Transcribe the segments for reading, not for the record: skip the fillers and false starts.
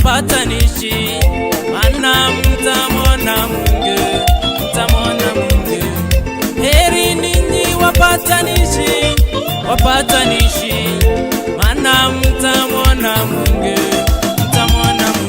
wapatanishi, maana mtamwona Mungu, mtamwona Mungu. Heri ninyi wapatanishi, wapatanishi, maana mtamwona Mungu, mtamwona Mungu.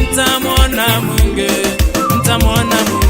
Mtamwona Mungu, mtamwona Mungu.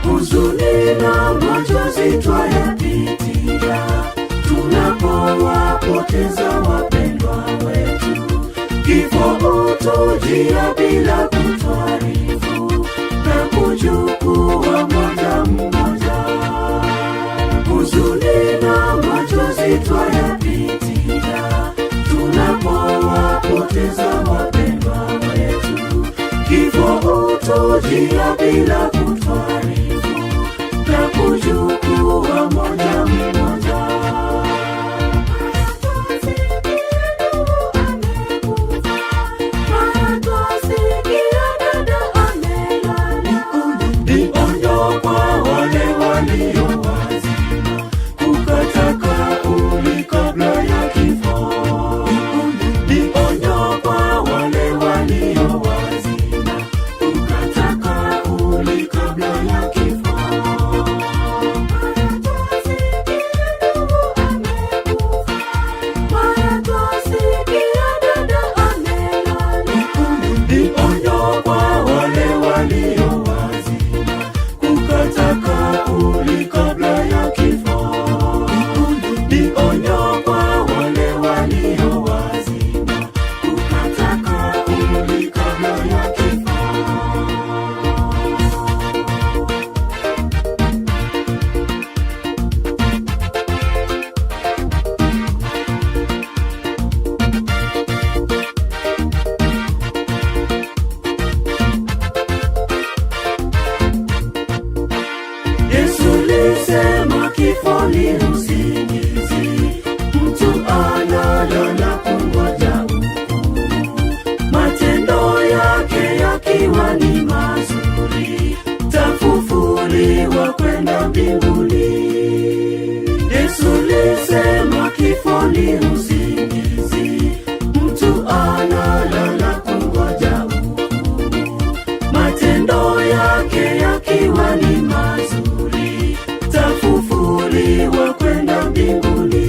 Huzuni na machozi twayapitia tunapowapoteza wapendwa wetu. Kifo hutujia bila kutuarifu na kuchukua mmoja mmoja. Huzuni na machozi twayapitia tunapowapoteza wapendwa wetu. Kifo hutujia bila kutuarifu na kuchukua mmoja mmoja. Ni onyo kwa wale walio wazima kukata kauli kabla ya kifo. Ni onyo kwa wale walio wazima kukata kauli kabla ya kifo. Walisema kifo ni usingizi, mtu analala kungoja hukumu. Matendo yake yakiwa ni mazuri, tafufuliwa kwenda mbinguni.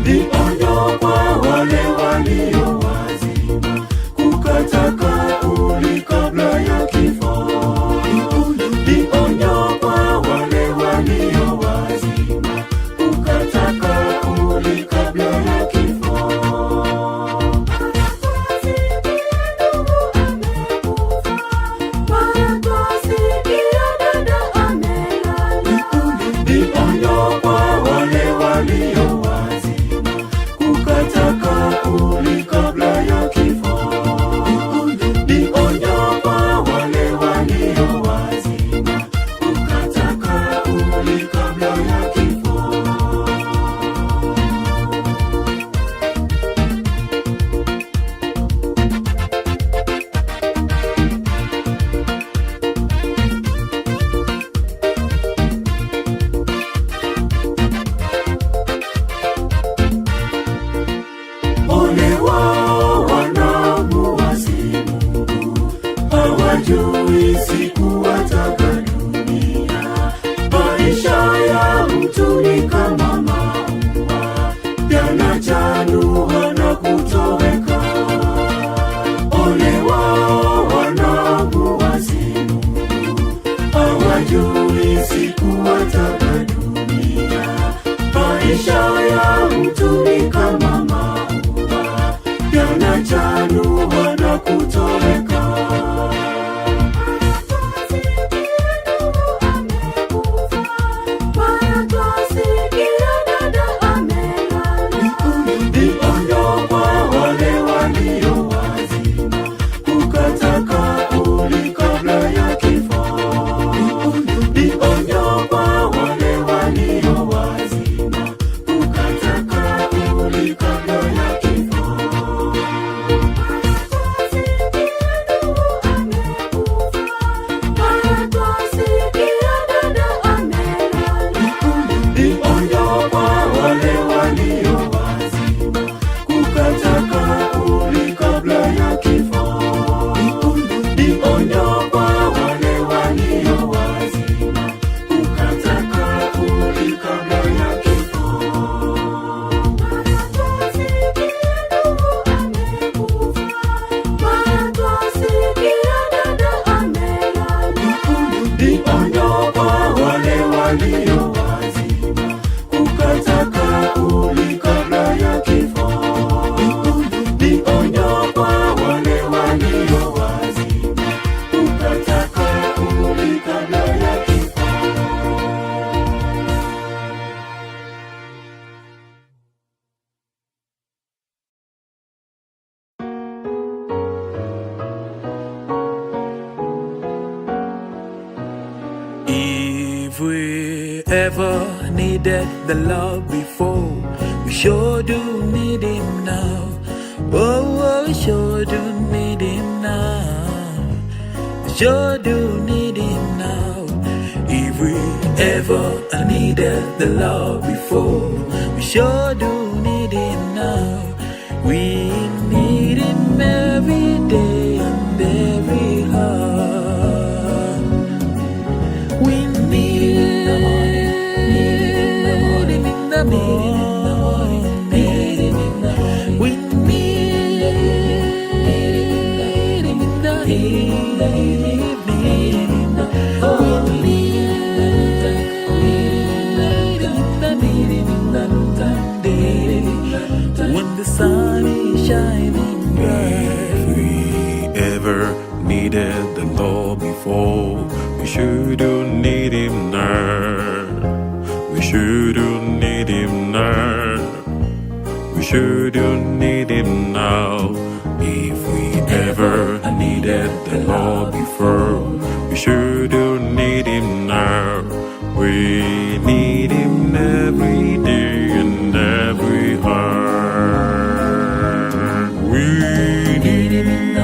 Ni onyo kwa wale walio wazima, kukata kauli kabla ya kifo. Ni onyo kwa wale walio wazima, kukata kauli kabla ya kifo. Ni onyo kwa wale walio wazima, kukata kauli kabla ya kifo. Ni onyo kwa wale walio wazima, kukata kauli kabla ya kifo. Ole wao wanaomuasi Mungu, hawajui siku watakadunia. Maisha ya mtu ni kama maua, yanachanua na kutoweka. Ole wao wanaomuasi Mungu, hawajui siku watakadunia. Maisha ya mtu ni kama maua, yanachanua na kutoweka. Ni onyo kwa wale walio wazima, kukata kauli kabla ya kifo. Ni onyo kwa wale walio wazima, kukata kauli kabla ya kifo. Ni onyo kwa wale walio wazima, kukata kauli kabla ya kifo. Ni onyo kwa wale walio wazima, kukata kauli kabla ya kifo. Ni onyo kwa wale walio wazima, kukata kauli kabla ya kifo. Ni onyo kwa wale walio wazima, kukata kauli kabla ya kifo. If we ever needed the Lord before, we sure do need Him now. Oh, we sure do need Him now. We sure do need Him now. If we ever needed the Lord before, we sure do need Him now. We need Him every day and every hour. We need Him in the morning, need Him in the morning, need Him in the morning. We need Him in the evening. We need Him in the day when the sun is shining bright. If we ever needed the Lord before, we sure do need Him now. We sure do need Him now. We sure do need Him now. If we ever needed the Lord before, we sure do need Him now. We need Him every day and every hour. We need Him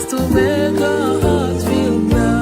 to make our hearts feel love.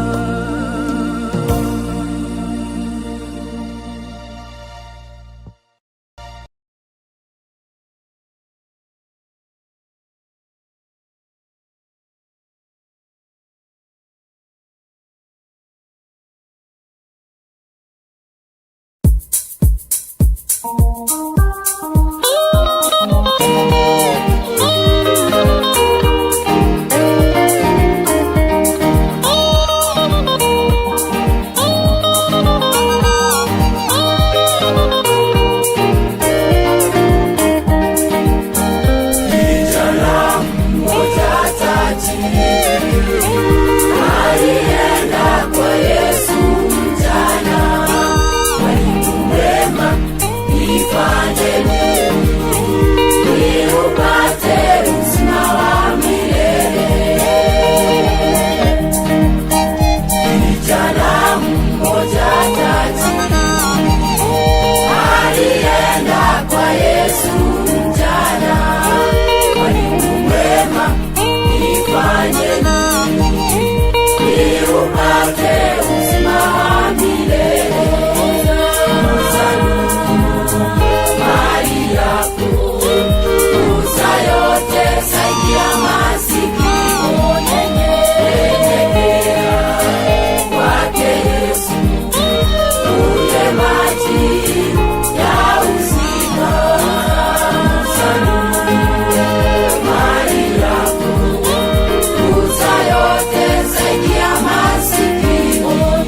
Masikio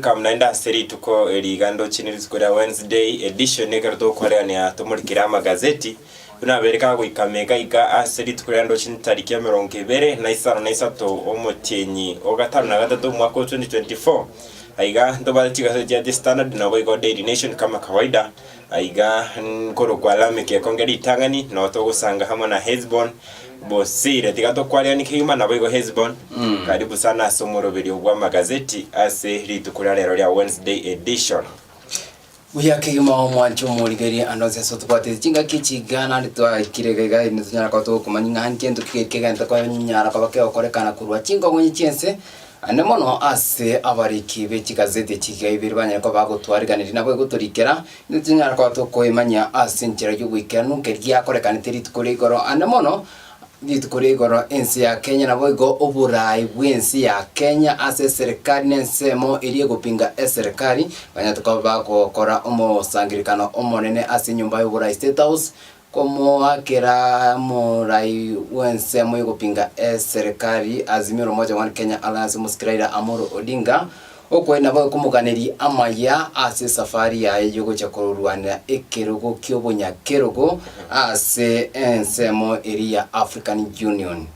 welcome na industry tuko ligando chini tukoria Wednesday edition negarto korea ni atumurikira magazeti unabereka guikamega iga aseri tukoria ndo chini tariki ya 20 na isaro na isato omotenyi ogatano na gatatu mwaka 2024 aiga ndobati gazeti ya The Standard na Boygo Daily Nation kama kawaida aiga nkoro kwa lame ke kongeri tangani na otogusanga hamwe na Hezbon Bosire tigato kwalia nikiyuma na Boygo Hezbon karibu sana somoro bili ugwa magazeti ase litukoria lero ya Wednesday edition Uyake yuma omwancho muligeri anonse so twate chinga kichigana litwa kirega ni tunyara kwa to kumanyinga hankendo kigenda kwa nyara kwa bakeo korekana kurwa chingo ngonyi chense ane mono ase abariki bechi gazeti chigaibiri banya ko bagutwariganira nabo guturikera ni tunyara kwa to koimanya ase nchira y'ugwikera nukeria korekanitiri tukurigoro ane mono Ditukurigoro ensi ya Kenya na boigo oburai bwensi ya Kenya ase serikali nensemo iliye gupinga serikali banyatuka bakokora omosangirikano omonene ase nyumba y'oburai State House komo akera murai wensemo y'gupinga serikali Azimio Moja One Kenya Alliance Muskiraira Amolo Odinga okwena bwo kumuganiri amaya ase safari ya yugo chakorurwana ekerugo kyobonya kerugo ase ensemo area African Union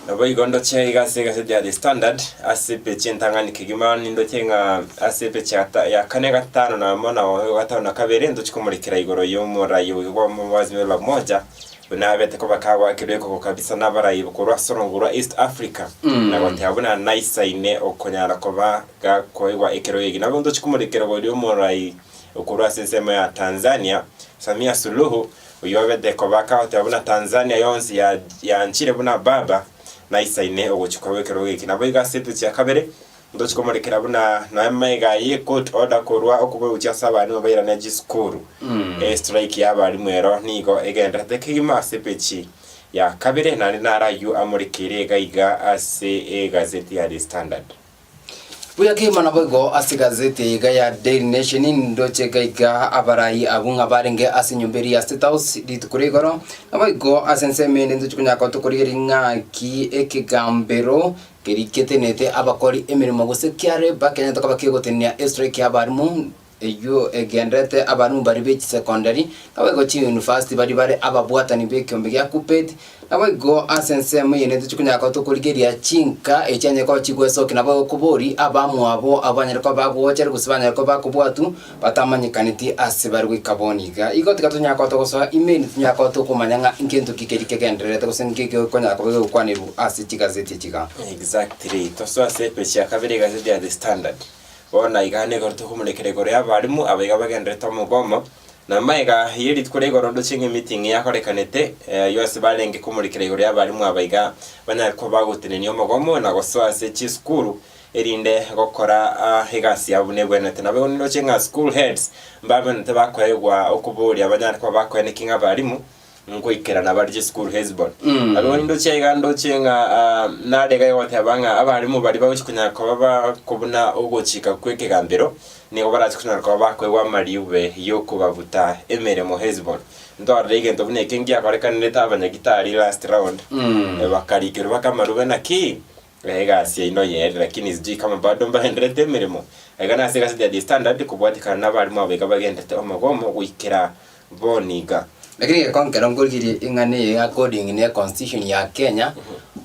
Nabo igondo chaiga sega ya The Standard ase peche ntangani kigimani ndo chenga ase peche ya kane gatano na mona wa gatano na kabere ndo chikomurikira igoro yomora yo Azimio Moja unabete ko bakawa kireko kabisa nabarayi bukorwa sorongura East Africa na gote abuna nice ine okonyara ko baga koigwa ekero yegi nabo ndo chikumurikira go ryo morai okorwa sesema ya Tanzania Samia Suluhu uyobete ko bakawa tabuna Tanzania yonsi ya nchire buna baba nice ine ogochukwa ekero yegi nabo iga setu cha kabere ndo chikomurikira buna na mega ye court order korwa okuba uchasa abantu bayira na jiskuru strike yabari mwero nigo egenda tekima sepechi ya kabere na yu amurikire gaiga ase gazeti ya The Standard Buya kima na boigo ase gazeti iga ya Daily Nation ndo chegaiga abarai abunga barenge ase nyumberi ya State House litukurigoro na boigo ase nsemene ndo chukunya ko tukurigeringa ki ekigambero keriketenete abakori emirimo gusekiare bakenya tokabakigotenia strike yabarimu eyo egendete abantu bari bechi secondary nabo chi university bari ababwatani bekyombe ya kupet nabo go asensemo yene tuchukunya ko tukurigeria chinka echanye ko chigweso kinabo kubori abamu abo abanyere ko bagwochere gusibanyere ko bakubwatu batamanyikaniti asibari gwikaboniga iko tikatunya ko togoso email tunya ko tukumanyanga inkentu kikerike genderete gusengike ko nyako kwaniru asichigazeti chiga exactly to so asepechi akabere gazeti ya The Standard bona igane gorto kumulekere gore abarimu abiga bagendeta mu bomo na maiga yiri tukore gorondo chinge meeting yakorekanete yose balenge kumulekere gore abarimu abiga banya ko bagutenenyo mugomo na gosoa se chi school erinde gokora hegasi yabune bwenete na bego chinga school heads mbabe nte bakwegwa okuburi abanya ko bakwene kinga abarimu ngoikera na barje school Hezbon abo ndo chega ndo chenga na dega yote abanga abarimu bari bakunya ko baba kubuna ogochika kweke gambero nigo barachikunya ko bakwegwa mariube yoko babuta emeremo Hezbon ndo arege ndo bune kengi akorekanire tabanya gitari last round bakarikero bakamarube na ki gasi ino yere lakini sijui kama bado mbahendrete emeremo egana sega sidi ya The Standard kubwatikana n'abarimu abega bagendete omagomo guikira boniga lakini konkera ngurigiri ingane ya coding ne constitution ya Kenya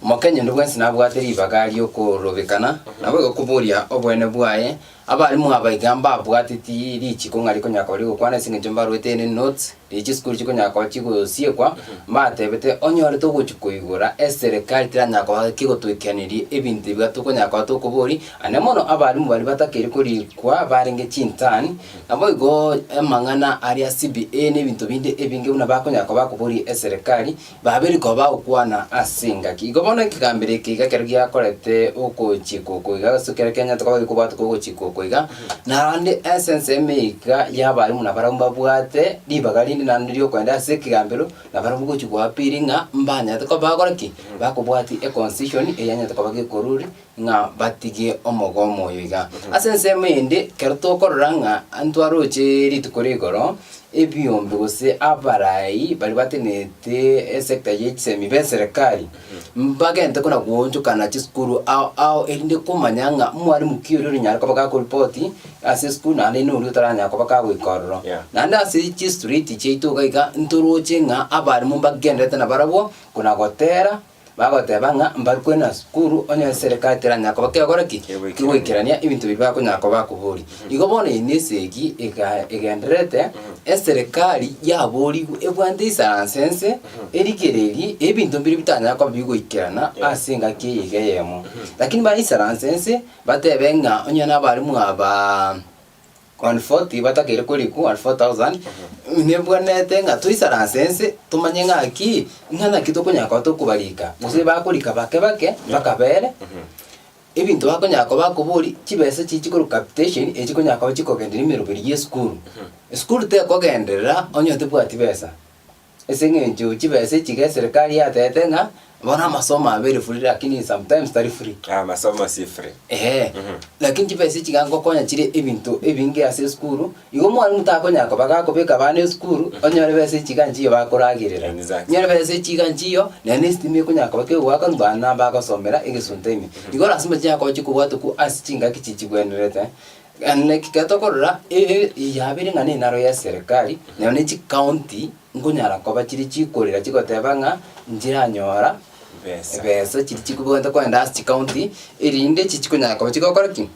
Mokenya ndo gwensi nabwateri bagari okorobekana nabo kuburia obwene bwaye abarimu abaigamba abwatiti richi kongari konyakori gukwana singe jomba rwetene notes richi school chikonyakwa chigosiekwa matebete onyore to guchikuigura serikali tiranyakwa kigotwekaniri ebintu bigatokonyakwa to kuburi anemono abarimu bari batakeri kuri kwa barenge chintani nabo igo emangana aria CBA n'ebintu binde ebinge una bakonyakwa bakuburi serikali babiri ko bakwana asinga igobona kigambere kigakergia korete okochiko koiga sukere Kenya tokaba kubatu kochiko koiga na ande essence emeka yabarimu na baramba bwate dibagalindi na ndio kwenda sekigambero na baramba kochiko apiringa mbanya tokaba bakoraki bakubwati e constitution eyanya tokaba gekoruri nga batige omogomo yiga essence emende kerto koranga antwaro cheri tukorigoro ebiombe gose abarai bari batenete sector ye chisemi be serikali mbagente kuna kuonjukana chiskuru au erinde kumanyanga mwarimu kiyo nyara ko baka report ase school na ne no taranya ko baka gwikorro nanda ase chi street cheito gaiga nturoche nga abarimu mbagendete na barabo kuna gotera bagoteba nga mbarkwena skuru onye serikali teranya ko bakegora kiwikirania ibintu bibako nyako bakuburi igo bone inesegi egenderete serikali yabori ebwande isansense erigereri ebintu biri bitanya ko bigwikirana asinga kiyegeyemo lakini ba isansense batebe nga onye nabarimu aba 140 batakere kuri ku 4000 nebwanete nga tuisarasense tumanye nga ki ngana kitoko nyako to kubarika muze bakurika bake bakabere ebintu bako nyako bakuburi kibese kikuru capitation ekiko nyako kikogendera imirubiri ye school te kogenderera onyo tebwati besa esengenjo kibese kige serikali yatete nga bona masomo abere free lakini sometimes tari free masomo si free lakini kibese kigango konya kire ebintu ebinge ase school igo mwari mutakonya ko bagako beka bane school onyore bese kiganji bakoragirira nyore bese kiganji na nestime konya ko bake waka ndana bagasomera igesuntemi igo rasima cyako kikubwatu ku asichinga kichigwenerete anne kikatokorora yabere ngane naro ya serikali na ne county ngunyara ko bakiri chikorera kigoteba nga njira nyora besa kiri kikubwenta kwa ndasi county irinde kikunyara ko kigokora ki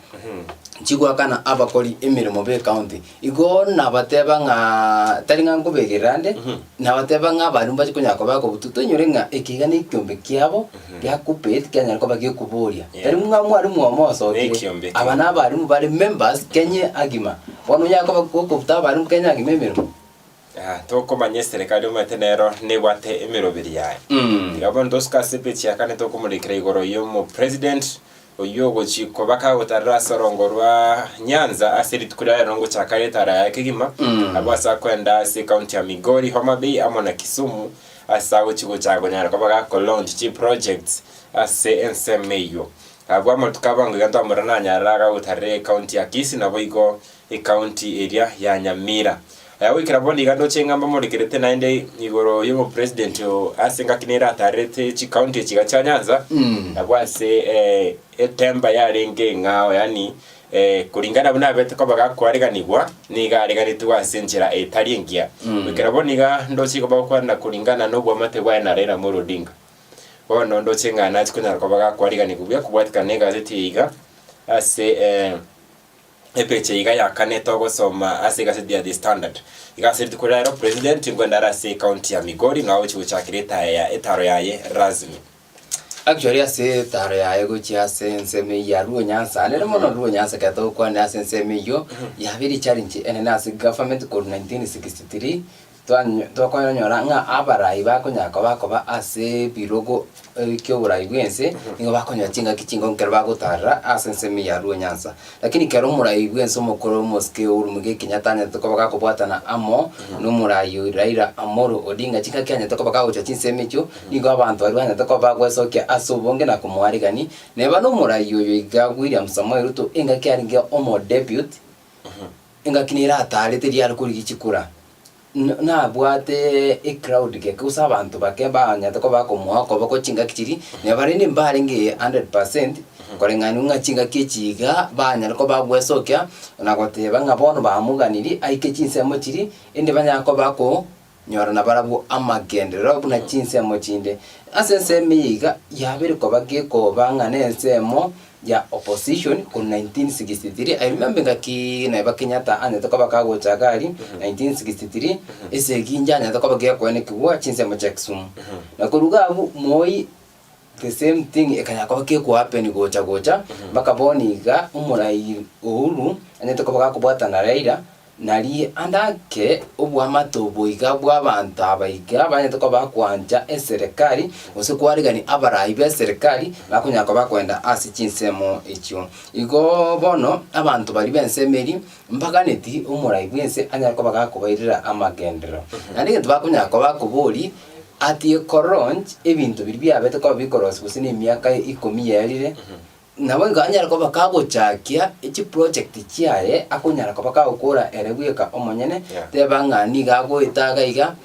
kigwakana abakori emirimo be county igo nabateba nga taringa ngobegerande nabateba nga barumba kikunyara ko bako bututo nyorenga ekiga ni kyombe kyabo yakupet kyanyara ko bagiye kuboria tari mwari mwomoso abana bari mu bari members Kenya agima wano yako bako butaba mu Kenya agimemero toko manye serikali umetenero ne wate emirobiri yae ngabon doska sepechi akane toko mulikira igoro yo mu president oyogo chiko baka utarra sorongorwa Nyanza asiri tukura rongo chakare tara yake gima abasa kwenda se county ya Migori Homa Bay amona Kisumu asa uchigo chago nyara ko baka launch chi projects ase NSMEyo abwa tukabanga ganto amurana nyara ga utarre county ya Kisii na boigo e county area ya Nyamira wikira bondi gando chengamba mulikirete naende igoro yo president yo asenga kinera tarete chi county chiga cha Nyanza abwase etemba yarenge ngao yani kulingana buna bete ko bagakwariganirwa nigareganitwa senjera etaringia wikira bondi ga ndo chiko bakwana kulingana no gwamate bwa na Raila Amolo Odinga bono ndo chenga na chikunya ko bagakwariganirwa kubwatika negazeti iga ase epeche iga yakane togo soma asiga sedia the standard iga sirti kurero president ngwenda rase county ya Migori ngawo chiwo chakireta ya etaro yaye razmi actually ase taro yaye go chia senseme ya Luo Nyanza nere mono Luo Nyanza kato kwa na senseme yo ya very challenge ene na government code 1963 to kwa nyora nga abarai bako nyako bako ba ase birogo kyo burai bwense ngo bako nyachinga kichingo nkero bako tarra asenseme ya Luo Nyanza lakini kero murai bwense mukoro moske urumuge kinyatanya to kwa bako bwatana amo no murai Raila Amolo Odinga chika kyanya to kwa bako chachinseme cyo ngo abantu bari banya to kwa bako soke asobonge na kumwarigani neba no murai yo iga William Samoei Ruto enga kyaringe omo debut enga kinira atarete ryari kuri gikikura na bwate crowd ke kusa abantu bakeba nyata ko bakomuha ko bako chinga kichiri ne barinde mbaringe 100% korengani unga chinga kichiga banya ko babwesokya nagoteba ngabono bamuganiri aike chinsemo chiri ende banya ko bako nyora na barabu amagendero buna chinsemo chinde asenseme yiga yabere ko bagiye ko bangane ensemo ya opposition ku 1963 I remember ngaki na Kenyatta ane to baka go chagari 1963 ese ginjanya to baka ko ne kiwa chinsemo Jackson na kurugabu Moi the same thing ekanya ko baka ko happen gocha baka boniga umurai uhuru ane to baka ko bwata na Raila nari andake obwamato boiga bw'abantu abaiga banye to bakwanja eserikali ose kwarigani abarai be serikali bakunyako bakwenda asichinsemo ekyo igo bono abantu bari bensemeri mpaka neti umurai bwense anyako bagakubairira amagendero nandi ntu bakunyako bakuburi ati koronj ebintu biri byabete ko bikorosi busini myaka 10 yarire nabo nganyara ko bakagochakia echi project chiaye akonyara ko bakagokora erebweka omonyene tebang'ani gagoitaga iga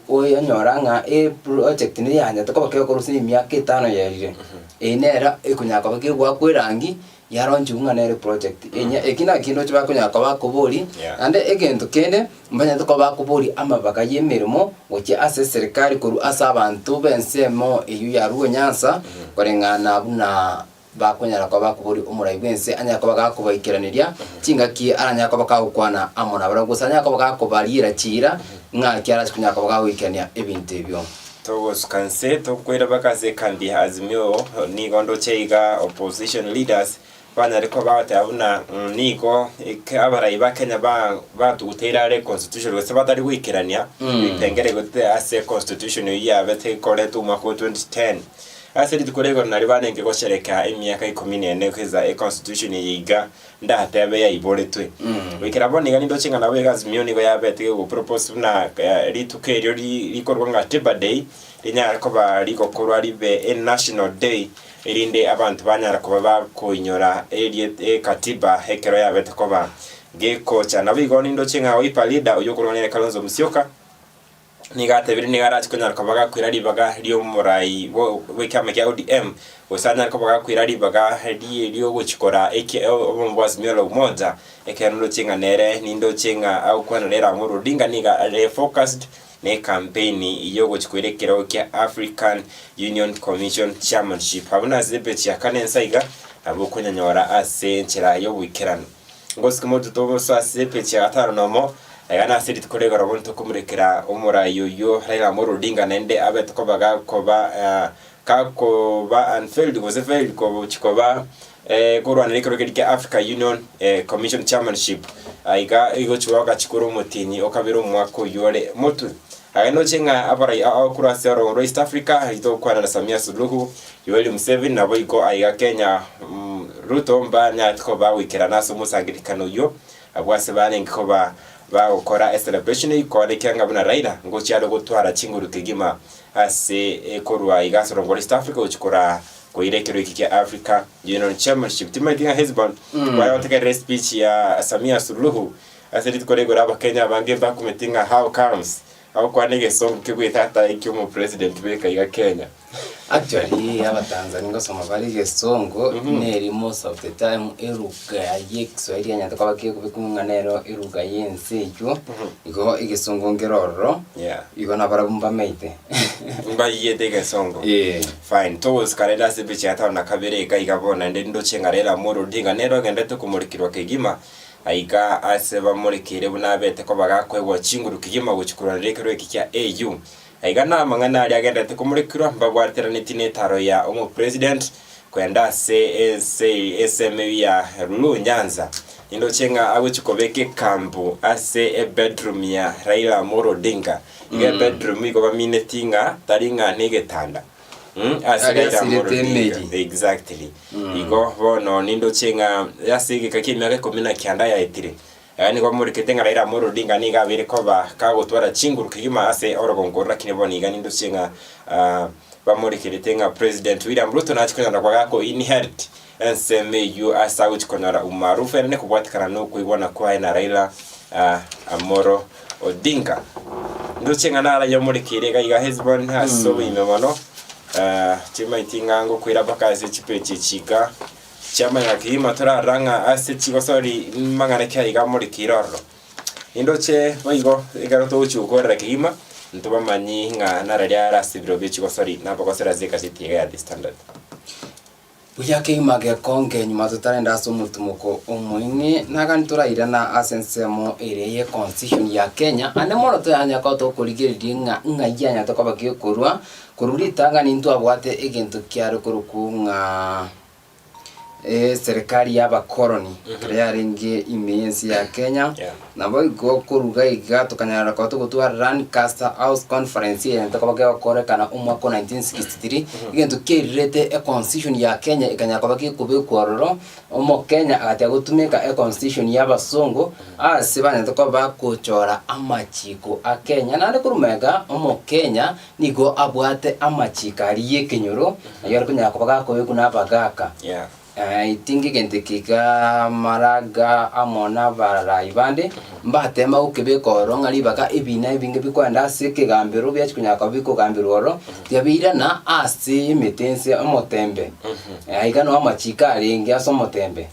oyo nyoranga project ni yanya to ko bakegokorosi miaka 5 yerire enera ekonyaka bakegwa kwerangi yaronji ng'anere project enya ekina kindo chiba konyaka bakobori ande egento kende mbanya to ko bakobori amabaka yemerimo gochi ase serikali koru asa abantu bensemo eyu yaruo Nyanza korengana buna bakonyara ko bakobori omurai bwense anya ko bagakobaikiraniria chingaki aranya ko bakagukwana amona baragusanya ko bagakobarira chira ng'aki arasikunya ko bagawikania ebintu ebyo towards kanse to kwera bakaze kandi azimio ni gondo cheiga opposition leaders bana reko bawate abuna niko abarai bakenya ba tuguterare constitution wese batari wikirania bipengere gote ase constitution ya bete kore tu mwaka 2010 ase litukorego nari banenge goshereka emyaka 14 kweza constitution yiga ndatebe ya iboretwe wikira boniga nindo chinga nawe gazimio nigo yabete go propose na litukerio likorwa nga Tiba Day linyara ko bari gokorwa ribe national day irinde abantu banyara ko bakoinyora katiba hekero yabete ko ba geko cyana bigo nindo chinga wipa leader uyokoronere Kalonzo Musyoka nigatebiri nigarachi kunyara ko bagakwira ribaga ryo murai wekame kya ODM usana ko bagakwira ribaga ryo guchikora obombwas miolo moja ekero chinga nere nindo chinga au kwanera mu Odinga niga focused ne campaign iyo guchikwerekero kya African Union Commission Chairmanship habuna zebe ya kanensaiga abo kunyanyora ase nchira yo wikirano ngosiko tutobo sa zebe ya ataro nomo agana siri tukorega robonto kumurekera omurayi yo Raila Amolo Odinga nende abet ko baga ko ba kako ba unfailed was a failed ko chikoba korwa nekero kya Africa Union Commission Chairmanship aiga igo chwaka chikuru mutini okabero mwako yore motu agano chenga abarai akura sero East Africa ito kwa na Samia Suluhu Yoweri Museveni nabo iko aiga Kenya Ruto mbanya ko ba wikera naso musagirikano yo abwase bane ko ba okora celebration ikore kyanga buna Raila ngo cyaro gutwara chinguru kigima ase korwa igasoro ngo East Africa uchikora ko irekero iki Africa Union Championship timadinga hezbon wa yoteka speech ya Samia Suluhu ase litkorego raba Kenya bange bakumetinga how comes au kwa nige song kigwitata ikiumo president beka ya Kenya actually aba Tanzania ngosoma bali gesongo neri most of the time eruga yexwahili anya tukaba kiyo kubikunganero eruga yense cyo igo igesongo ngeroro igo nabarabumba meite mba yete gesongo fine towards karela sebichi ata na kabereka igabona ndendo chengarela Amolo Odinga nero gendete kumurikirwa kigima aiga aseba murekere bunabete ko bagakwegwa chinguru kigima guchikura rekero kya AU aiga na mangana ali agendete kumurikirwa mbabwartera netine taro ya omo president kwenda SMA ya Rulu Nyanza indo chenga aguchikobeke kambu ase bedroom ya Raila Amolo Odinga iga bedroom iko baminetinga taringa negetanda exactly igo bono nindo chenga yasige kakimya ko mina kyanda ya etire yani kwa muri ketenga Raila Amolo Odinga niga bire ko ba kagotwara chinguru kigima ase orogongora kineboni iga nindo chenga ba muri ketenga President William Ruto na chikona kwa gako inherit SMU asa uchikona umarufu ene kubwatikana no kuibona kwa na Raila Amolo Odinga nindo chenga nala ya muri kirega iga hezbon haso imemano chima itingango kwira bakaze chipeche chika chama ya kihima tora ranga ase chigosori mangana kya igamori kiroro indoche baigo igaroto uchukora kihima ntuba manyi nga nararya rasibiro bichigosori nabagosera zeka zitiga ya standard Buyake image konge nyuma tutarenda somutumuko omwini nagantura irana asensemo ereye constitution ya Kenya ane moro to anya ko to kuligeri nga yanya to kabakye kurwa kururi tanga nintu abwate egento kyaro kurukunga serikali y'abakoloni yaringe imensi ya Kenya nabo go kuruga igato kanyara ko gutwa Lancaster House Conference ya ntakabage bakorekana umwaka 1963 igento kirete a constitution ya Kenya ikanya kabage kubikwaroro omo Kenya agati gutumika a constitution y'abasongo asibanya ntakaba kuchora amachiko a Kenya nande kurumega omo Kenya nigo abwate amachika ari yekenyoro yari kunya kabaga ko kuna bagaka itingi gentekiga maraga amona bara ibande mbatema ukibeka oro ng'ari baka ebina ebinge bikwenda ase ekegambero biachi kunyaka bikogambirwa oro tiabira na ase emetense omotembe iga no amachika arenge ase omotembe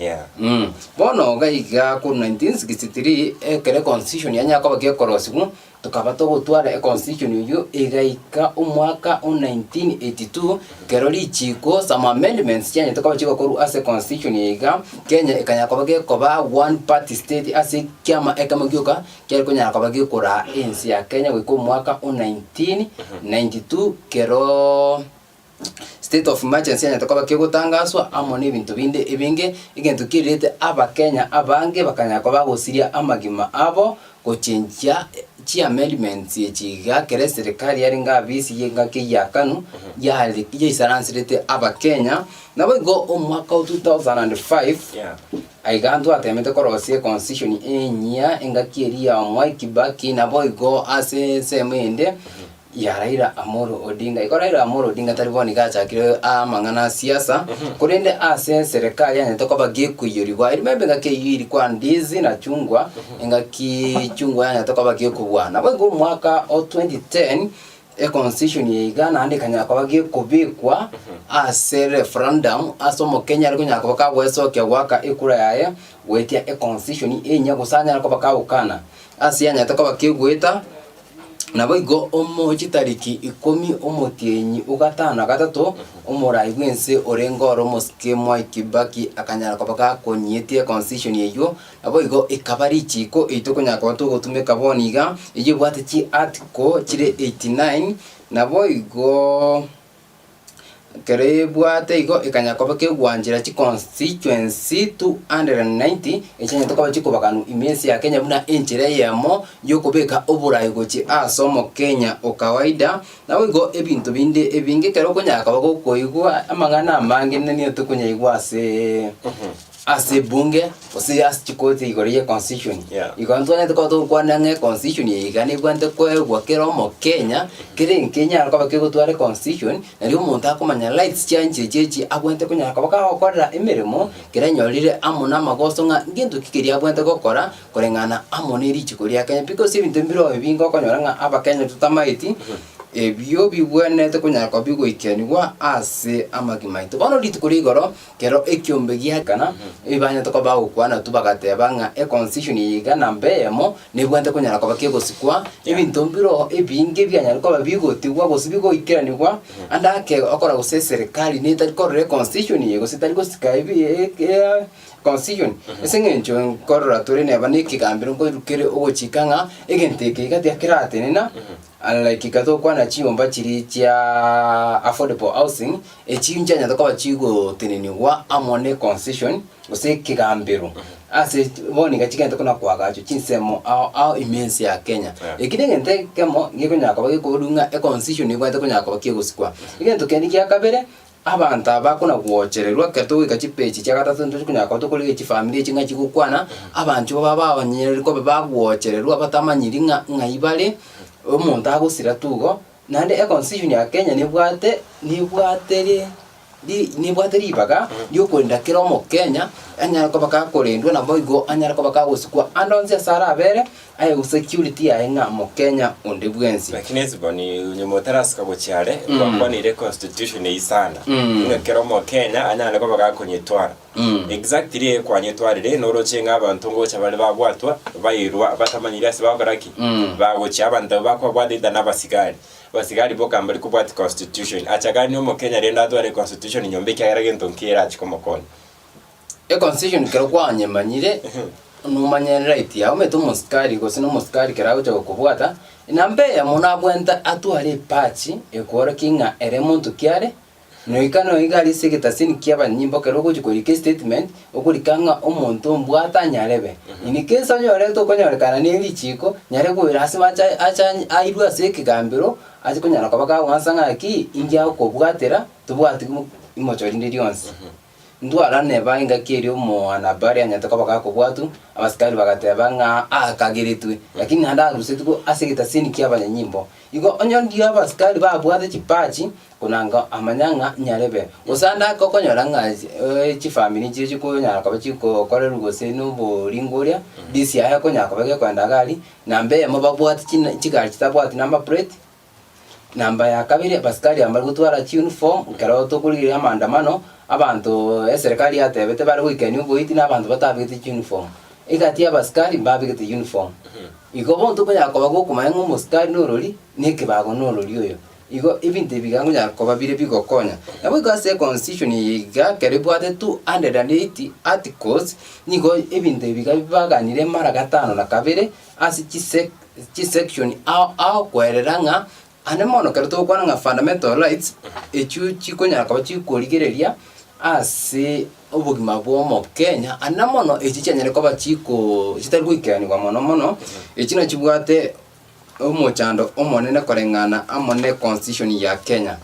bono gaiga ku 1963 ekere constitution ya nyaka bagekorosigu tukaba togotwara constitution yo igaika omwaka 1982 kero lichiko some amendments cyane tukaba chiko koru ase constitution iga Kenya ikanyaka bagekoba one party state ase kyama ekamagyoka kyari kunyaka bagekora ensi ya Kenya wiko mwaka 1992 kero state of emergency ya tukaba kegotangazwa amone ibintu binde ibinge igento kirete aba Kenya abange bakanyaka bagosiria amagima abo gochenja chi amendments yechiga kere serikali yari ngabisi yenga kiyakanu yali yisaransirete aba Kenya nabo go omwaka 2005 aigandu atemete korosie constitution enya enga kiria Mwai Kibaki nabo go ase semende ya Raila Amolo Odinga Raila Amolo Odinga tariboni gachakire amang'ana siasa kurende ase serikali ya tokoba gekuyuriwa remember ngake yiri kwa ndizi na chungwa engaki chungwa ya tokoba gekubwana bwo mwaka 2010 constitution yigana ande kanya kwa gekubikwa ase referendum asomo Kenya ariko nyako bakagweso kya waka ikura yaye wetia constitution enya gusanya ariko bakawukana ase yanya tokoba kegweta nabo igo omochi tariki 10 omotienyi ugatana gatatu omorai gwense orengoro mosike Mwai Kibaki akanyara kabaka konyetie constitution yeyo nabo igo ikabari chiko itokunyaka tugotumeka boniga ije bwate chi article chire 89 nabo igo kere bwate igo ikanyaka bake gwanjira chi constituency 290 echenye tokaba chiko bakanu imesi ya Kenya buna enchire yemo yokobeka oburayi gochi asomo Kenya okawaida nawe igo ebintu binde ebinge kero kunyaka bako koigwa amangana amange nene tokunyaigwa ase bunge ose as chikote igoriye constitution igonzone to kwa nange constitution igane bwante kwa kero mo Kenya kire Kenya akaba kegotware constitution nari umuntu akomanya rights change chechi abwante kunya akaba akora emirimo kire nyorire amuna magoso nga ngintu kikiri abwante gokora korengana amoneri chikoria Kenya because ibintu mbiro bingo konyoranga aba Kenya tutamaiti ebyo bibwene tekunyaka bigoikenwa ase amagimaito bono litukurigoro kero ekyombe giakana ibanya tokoba ukwana tubagateba nga constitution yigana mbeyemo nebwante kunyaka bakegosikwa ebintu mbiro ebinge byanya ko babigotigwa gosibigo ikiranirwa andake akora gose serikali netakorre constitution yego sitari gosika ibi constitution esengencho nkorora turi neba nikigambiro ngo irukire ogochikanga egenteke gati akiratenena like kato kwana chiomba chiri cha affordable housing echinja nya toka chigo teneniwa amone concession ose kigambiro ase boni gachikenta kuna kwagacho chinsemo au immense ya Kenya ekidengente kemo ngikunya kwa kodunga concession igwete kunya kwa kigusikwa igento kendi kya kabere abantu abakona kuochererwa kato ikachipechi cha gatatu ndo kunya kwa tokole chi family chinga chikukwana abantu baba banyereri ko baguochererwa batamanyiri ngaibale omuntu agusira tugo nande constitution ya Kenya nibwate ribaga yokwenda kiro mo Kenya anyara ko baka korendwa na boigo anyara ko baka gusikwa andonze sara abere ayo security ya nga mo Kenya onde bwensi lakini ziboni unyomoteras ka bochare kwa ni constitution isana ngakero mo Kenya anyara ko baka konyetwara exactly kwa nyetwarire noro chenga abantu ngo chabale babwatwa bayirwa batamanyira se bagaraki bagochi abantu bakwa bwadida nabasigari basigari boka mbali kubwati constitution achagani mo Kenya renda atware constitution nyombe kyagera ntonkira chikomokoni constitution kero kwa nyemanyire numanya right ya umeto muskari gose no muskari kerago cha kubwata nambe ya munabwenta atware pachi ekora kinga ere muntu kyare no ikano igari segetasini kyaba nyimbo kero go chikorike statement okurikanga omuntu mbwata nyarebe ini kesa nyore to konyorekana ni lichiko nyare go irasi macha acha airwa sekigambiro ati kunyana kabaka wansanga aki ingia ko bwatera tubwati imochori ndionse ndwara neba inga kiri mo anabari anya takabaka ko bwatu abasikari bagateba nga akagiritwe lakini handa rusetuko asigita sini kyabanya nyimbo igo onyo ndio abasikari babwate chipachi kunanga amanyanga nyarebe usanda kokonyora ngazi chifamily chichi kunyara kwa chiko kore rugose no boringoria disi ya konya kwa bage kwanda gali nambe mo babwati chigari chitabwati number plate namba ya kabiri baskari amara gutwara uniform ukaro to kuri amandamano abantu serikali yatebete bari weekend uboiti nabantu batabite uniform igati ya baskari babigite uniform igo bonto konya kwa bago kumango muskari norori nekibago norori oyo igo ibintu bigango yakoba bire bigokonya nabo gase constitution yiga keribwate 280 articles nigo ibintu bigabaganire mara gatano na kabere asi section au kwereranga anemono kerto kwana nga fundamental rights echu chikonya akaba chikorigereria asi obugima bwo Kenya anamono echi chenyere koba chiko chitari kwikani kwa mono echina chibwate omochando omonene korengana amone constitution ya Kenya.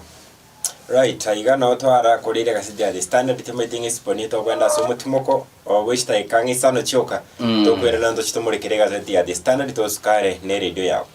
Right, aigana otwara kurire gasidi ya the standard meeting isponito kwenda somutimoko which tai kangi sano choka to kwera ndo chitomurikire gasidi ya the standard to skare ne radio yao.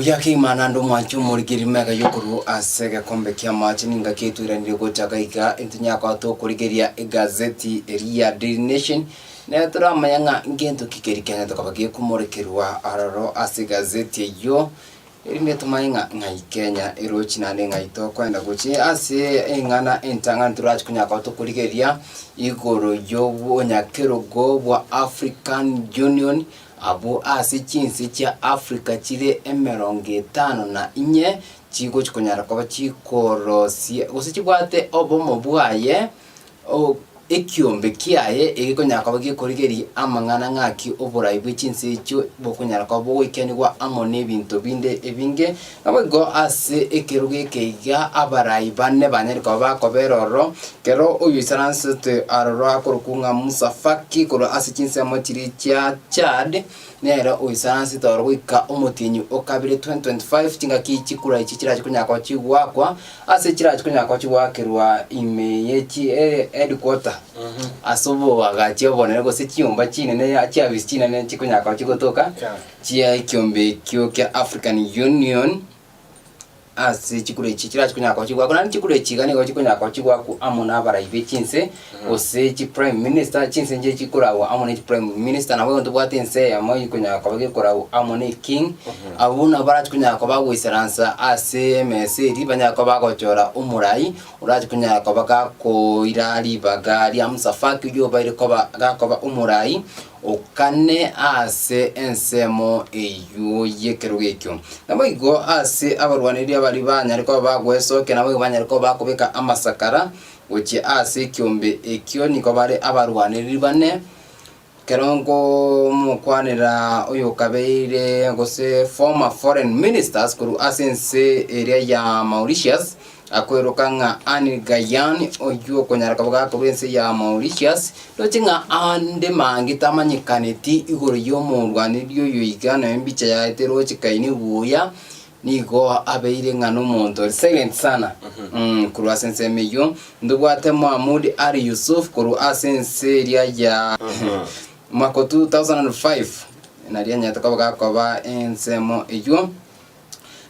Uyaki manando mwancho murigiri mega yokuru asege kombe kia machi ninga ketwira ndirego chakaika intunya kwa to kurigeria gazeti Ria Daily Nation na turamanya ngento kikerikanya tokabagiye kumurikirwa araro ase gazeti yo irinde tumainga ngai Kenya erochi nane ngai to kwenda guchi ase engana entanga turachi kunya kwa to kurigeria igoro yo bonyakerogo bwa African Union abo ase chinsi cha Africa chire 54 chigo chikonyara kwa chikorosia gusechibwate obomo bwaye o ekiombe kiaye egikonyara kwa gikorigeri amangana ngaki oburai bw'ichinsi cyo bokonyara kwa bwoikenigwa amone ebinto binde ebinge nabwo ase ekeruge keiga abarai bane banyari kwa bakoberoro kero uyu saranse te aroro akorukunga Musafaki koro ase chinsi amotiri cha Chad nera uyu saranse te arwika omotinyi okabire 2025 tinga kichikura ichikira chikunya kwa chigwakwa ase chira chikunya kwa chigwakirwa imeyechi headquarter asobo wagache bonere go se chiomba chinene ya chavisi chinene chikunya kwa chigotoka chia ikiombe kyo kya African Union ase chikure chikira chikunya kwa chigwa kuna chikure chigani go chikunya kwa chigwa ku amona baraibe chinse ose chi prime minister chinse nje chikurawa amone prime minister na wewe ndobwate nse ya moyi kunya kwa bagikora amone king abuna barach kunya kwa bagwiseransa ase meseri banya kwa bagochora umurai urach kunya kwa bagako irali bagari Musafaki yo bayire kwa gakoba umurai okane ase ensemo eyo yekerugekyo nabayigo ase abarwaniri abali banya ariko bagwesoke nabo banya ariko bakobeka amasakara uchi ase kiombe ekyo niko bare abarwaniri bane kerongo mukwanira oyo kabeire gose former foreign ministers kuru asense area ya Mauritius akoerokanga Anne Gayani oyo konyara kabaga province ya Mauritius dochinga ande mangi tamanyikaneti igoro yo murwaniri yo yigana embicha ya etero chikaini buya nigo abeire ngano muntu silent sana kuru asense meyo ndubwate Mahmoud Ali Yusuf kuru asense area ya mwaka 2005 naria nyata kabaga kwa ensemo eyo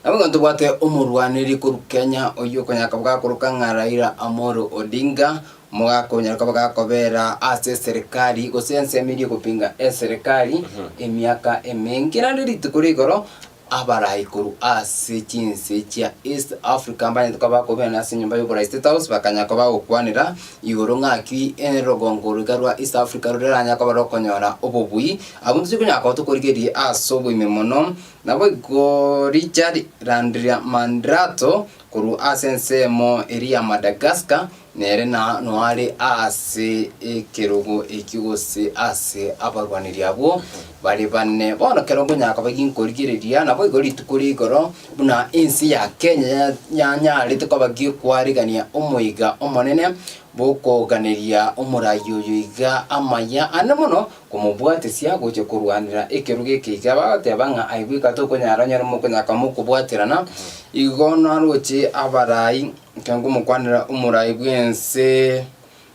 nabwo ndubwate umurwaniri kuru Kenya oyo konyaka bwa kurukanga Raila Amolo Odinga mwaka konyaka bwa kobera ase serikali gosense miri kupinga serikali emyaka emengira ndiritu kurigoro abarai kuru ase chinse cha East Africa mbanye tukaba kobera nase nyumba yo State House bakanyaka ba okwanira igoro ngaki enrogongo rugarwa East Africa ruranya ka barokonyora obobui abunzi kunyaka tukurigeri asobo imemono nabo go Richard Landria Mandrato kuru asense mo area Madagascar nere na noare ase ekerogo ekigose ase abarwaniri abo bari bane bona kerogo nyaka baginkorigereria nabo igori tukuri goro buna insi ya Kenya nyanya lite ko bagikwarigania omoiga omonene boko ganeria omurayo yiga amaya anemono kumubwate sia goche kurwanira ekeruge kiga batebanga aibika to konyaranya mo kunyaka mo kubwatirana igona roche abarai kangu mukwanira umurai bwense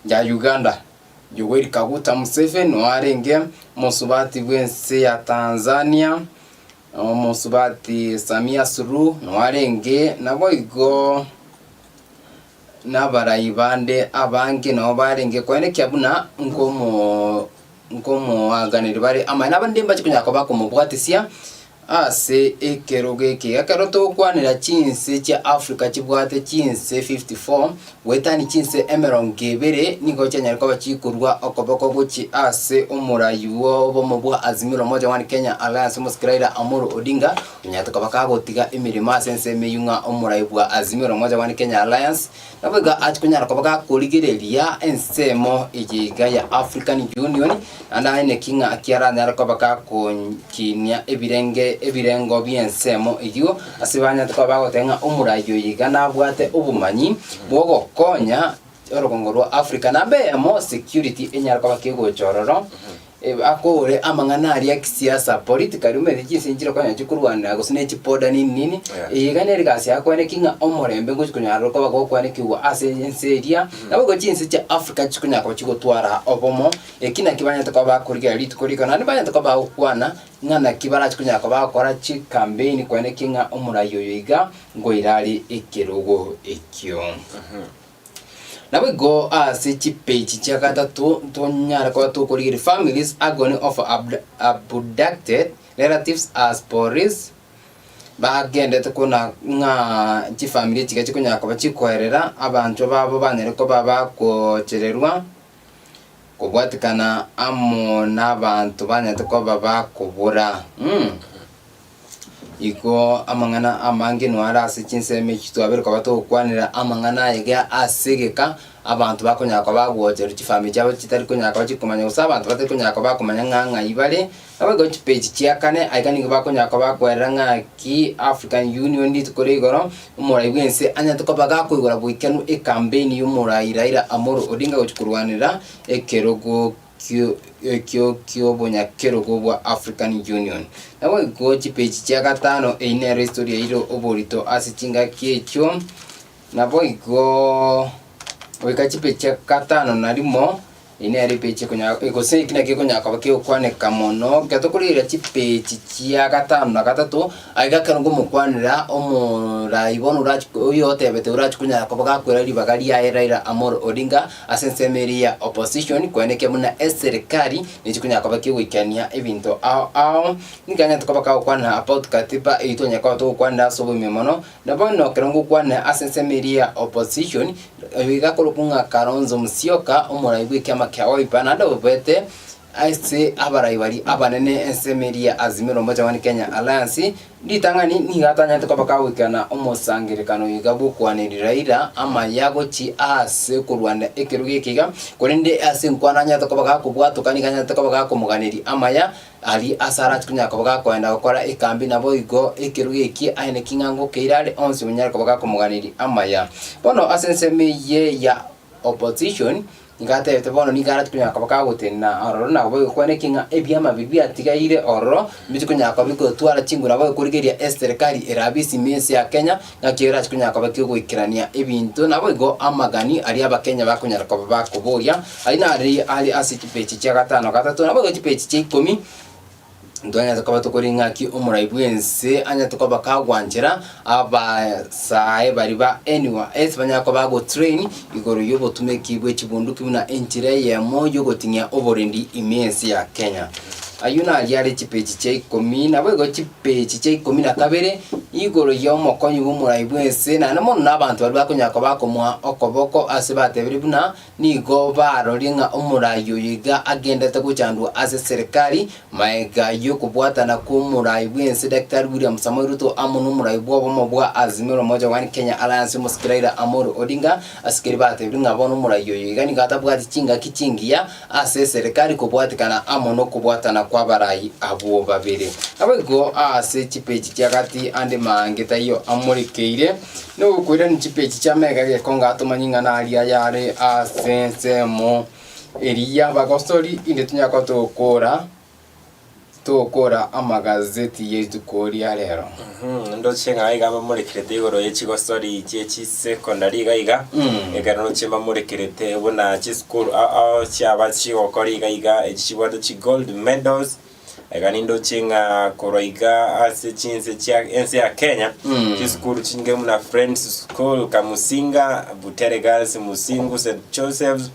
ya Uganda Yoweri Kaguta Museveni warenge musubati bwense ya Tanzania musubati Samia Suluhu warenge nabo igo nabarai bande abange no barenge kwene kyabuna ngomo aganiri bari ama nabandimba chikunyako bakumubwatisia ase ekeroge akaroto kwanira chinse cha Africa chibwate chinse 54 wetani chinse emerongebere nigo cyanyariko bachikurwa okoboko guchi ase umurayiwo bomobwa Azimio moja wani Kenya Alliance Muskraira Amolo Odinga nyatuka bakagotiga emirima sense meyunga umurayibwa Azimio moja wani Kenya Alliance nabega achikunyariko bakakoligereria ensemo igiga ya African Union anda ine kinga akiara nyariko bakakonkinya ebirengo byensemo iyo asibanya tukabagotenga umurayo yigana bwate ubumanyi bwogo konya orogongo rwa Africa nabemo security enyarako bakigochororo akore amangana ari akisiasa political umeze gisinjira kwa nyakurwana gusine chipoda nini igane rigasi akwane kinga omorembe ngukunyaro ko bagokwane kiwa asenseria nabo go jinsi cha Africa chikunyako chigotwara obomo ekina kibanya to ba kuriga lit kurika nani banya to ba kwana ngana kibara chikunyako ba kora chi campaign kwane kinga omurayo yiga ngo irari ikirugo ekyo Now we go as a page chakata to nyara kwa to kurigiri families agony of abducted relatives as police bagende to kuna nga chi family chika chikunya kwa chikwerera abantu babo banere ko baba ko chererwa kubwatikana amo n'abantu banyate ko baba kubura iko amangana amange nwara asikinseme kitu abere kwa bato kwanira amangana yega asegeka abantu bakonyako bagwotera kifami cyabo kitari konyako bakikumanya gusa abantu batari konyako bakumanya nganga ibale abego page cyakane ayikani bakonyako bakwerera ngaki African Union nditukore igoro umurai bwense anya tukobaga kwigora bwikenu e campaign y'umuraira Amoro Odinga gukurwanira ekerogo kyo bonya kerogo bwa African Union nawe go page ya gatano eine story iro oborito asichinga kyecho nabo igo weka page ya gatano narimo ine ari page kunya ego se kina kikonya kabake okwane kamono gatokurira page ya gatano na gatatu aiga kango mukwanira omura ibonu rach yote bete urach kunya kabaka kwera libagari ya Raila Amolo Odinga asensemeria opposition kweneke muna serikali nikunya kabake wikania ebinto ao nikanya tukabaka okwana about katiba itonya kwa to kwanda sobo memono nabono kerongo kwana asensemeria opposition wiga kolokunga Kalonzo Musyoka omura ibwike kyawo ipanada ubete aise abarayibari abanene ensemeria Azimiro Umoja wa Kenya Alliance nditangani nigatanya tukabaka wikana omusangirekano yigabu kwanirira ira ama yago chi ase ku Rwanda ekiruge kiga korinde ase nkwananya tukabaka kubwatu kanikanya tukabaka kumuganiri ama ya ali asara tukunyaka baka kwenda gukora ikambi nabo igo ekiruge ki aine kingango keirale onse munyaka baka kumuganiri ama ya bono asensemeye ya opposition ngate tebono ni garat kunya kabaka gutena ororo na boy kwene kinga ebyama bibia tigaire ororo bitukunya kabiko twara chingura boy kurigeria serikali erabisi mesi ya Kenya ngakira kunya kabaki gwikirania ebintu nabo go amagani ari abakenya bakunya kababa kuboria aina ali asikipechi cha gatano gatatu nabo go chipechi cha 10 Ndonya tukaba tukoringa ki umuraibwense anya tukaba kagwanjira aba sae bariba anyone esbanya ko bago train igoro yobo tumekibwe kibunduki buna entire ya moyo gotinya overendi imense ya Kenya ayuna aliare chipechi cha 10 nabo go chipechi cha 12 igoro yomo konyu umuraibwense na namo nabantu bari bakunyako bakomwa okoboko asibatebiri buna nigo baroringa umurayo yiga agenda takuchandwa ase serikali maega kubwata na kumurai bwense Dr. William Samoei Ruto amunu murai bwo bwa Azimiro Umoja wa Kenya Alliance muskiraira Amolo Odinga askiri bate binga bono murai yoyigani gatabwati kinga kichingia ase serikali kubwatikana amono kubwatana kwa barai abo babiri abego ase chipechi cyagati ande mangeta yo amurikeire no kwira ni chipechi cya mega gekonga atumanyinga na aria yare asense mo eria bagostori inde tunyako tokora amagazeti yetu koria rero ndo chenga iga muri kirete igoro yechigo story chechi secondary iga egaro chema muri kirete bona chi school cyaba chigokora iga echibwado chi gold medals egani ndo chenga koroiga ase chinse cha ense ya Kenya chi school chinge muna friends school Kamusinga Butere Girls Musingu St Joseph's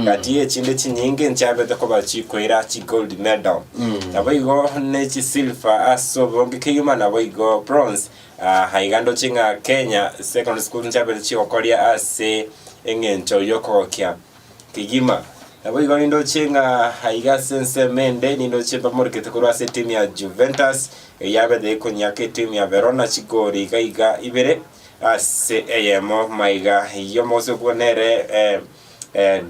katiye chinde chinyinge nchabete ko bachikoira chi gold medal nabo igo ne chi silver aso bonge kiyuma nabo igo bronze haigando chinga Kenya secondary school nchabete chi okoria ase engencho yokokya kigima nabo igo ndo chinga haiga sense mende ndo chimba morikete ko ase team ya Juventus yabede ko nyake team ya Verona chigori iga ibere ase ayemo maiga yomoso konere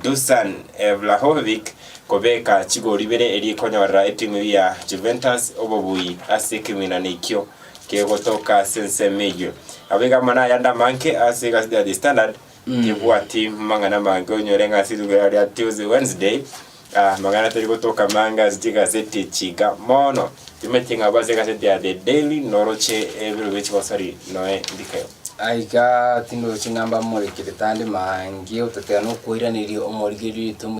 Dusan Vlahovic kobeka chigori bere eri konyora etimu ya Juventus obobui ase kimina nikyo kegotoka sense mejo abega mana yanda manke ase the standard yebwati mangana mango nyorenga sidu ya Tuesday Wednesday magana tari gotoka manga gazeti chiga mono timetinga baze gazeti ya The Daily noroche ebiro bechi basari noe ndikayo aiga tindo chingamba muri kiritande mangi utatano kuiranirio omorigiri